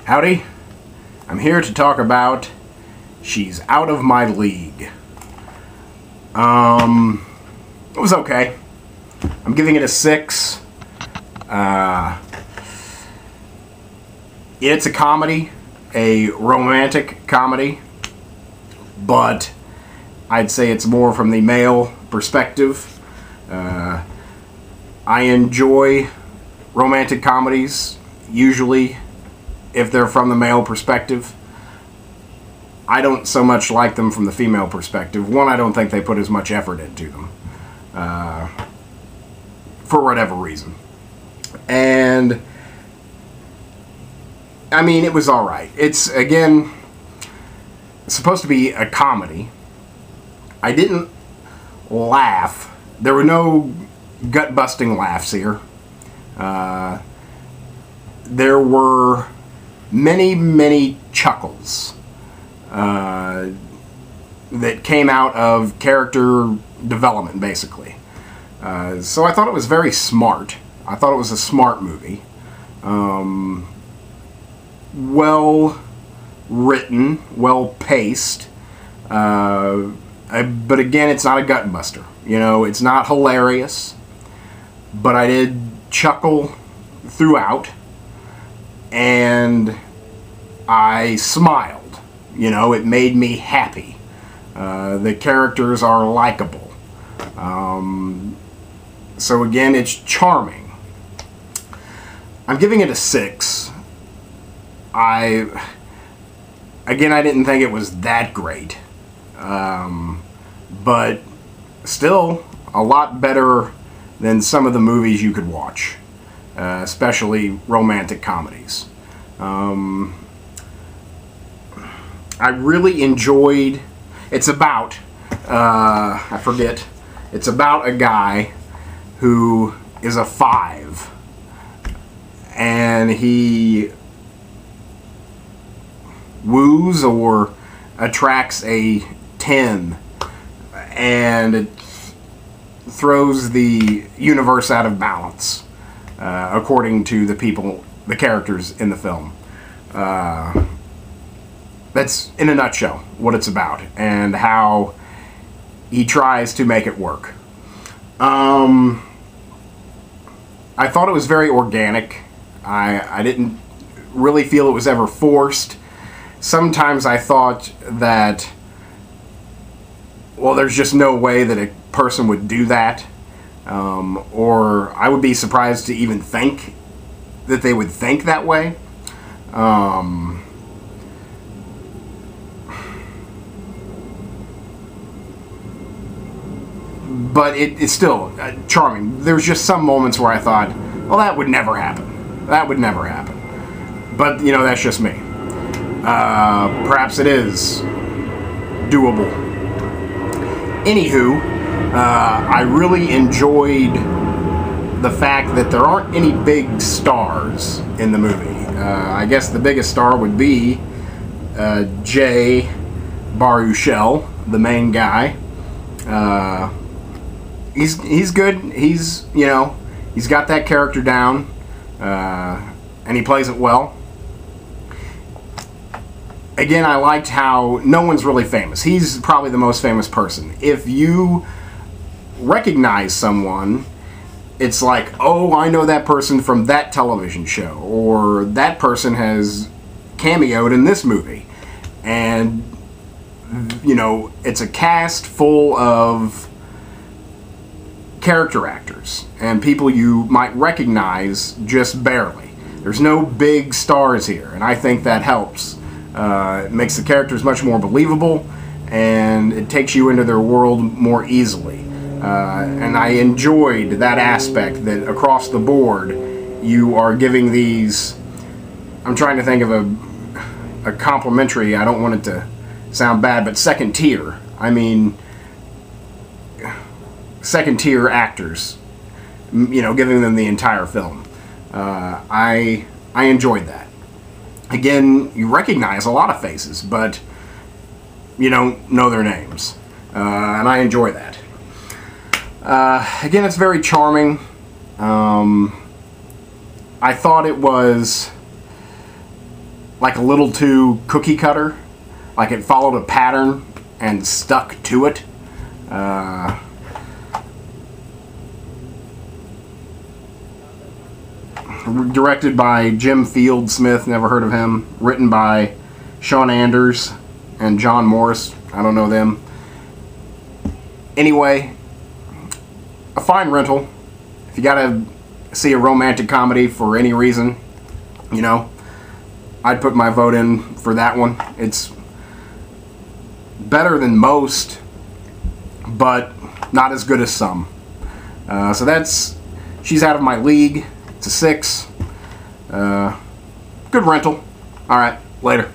Howdy, I'm here to talk about She's Out of My League. It was okay. I'm giving it a 6. It's a comedy, a romantic comedy, but I'd say it's more from the male perspective. I enjoy romantic comedies, usually, if they're from the male perspective. I don't so much like them from the female perspective. One, I don't think they put as much effort into them, for whatever reason. And, I mean, it was alright. It's, again, supposed to be a comedy. I didn't laugh. There were no gut-busting laughs here. There were many chuckles that came out of character development, basically. So I thought it was very smart. I thought it was a smart movie. Well written, well paced. But again, it's not a gut buster. You know, it's not hilarious. But I did chuckle throughout. And I smiled. You know, it made me happy. The characters are likable. So again, it's charming. I'm giving it a 6. Again, I didn't think it was that great. But still, a lot better than some of the movies you could watch. Especially romantic comedies. I really enjoyed... It's about... I forget. It's about a guy who is a 5. And he woos or attracts a 10. And it throws the universe out of balance. According to the characters in the film. That's, in a nutshell, what it's about, and how he tries to make it work. I thought it was very organic. I didn't really feel it was ever forced. Sometimes I thought that, well, there's just no way that a person would do that. Or I would be surprised to even think that they would think that way. But it's still charming. There's just some moments where I thought, well, that would never happen. That would never happen. But, you know, that's just me. Perhaps it is doable. Anywho, I really enjoyed the fact that there aren't any big stars in the movie. I guess the biggest star would be Jay Baruchel, the main guy. He's good. He's, you know, he's got that character down, and he plays it well. Again, I liked how no one's really famous. He's probably the most famous person. If you recognize someone, it's like, oh, I know that person from that television show, or that person has cameoed in this movie. And, you know, it's a cast full of character actors and people you might recognize just barely. There's no big stars here, and I think that helps. It makes the characters much more believable, and it takes you into their world more easily. And I enjoyed that aspect, that across the board you are giving these... I'm trying to think of a complimentary, I don't want it to sound bad, but second tier. I mean, second tier actors, you know, giving them the entire film. I enjoyed that. Again, you recognize a lot of faces, but you don't know their names. And I enjoy that. Again, it's very charming. I thought it was like a little too cookie cutter. Like it followed a pattern and stuck to it. Directed by Jim Fieldsmith, never heard of him. Written by Sean Anders and John Morris, I don't know them. Anyway, a fine rental. If you gotta see a romantic comedy for any reason, you know, I'd put my vote in for that one. It's better than most, but not as good as some. So that's She's Out of My League. It's a 6. Good rental. Alright, later.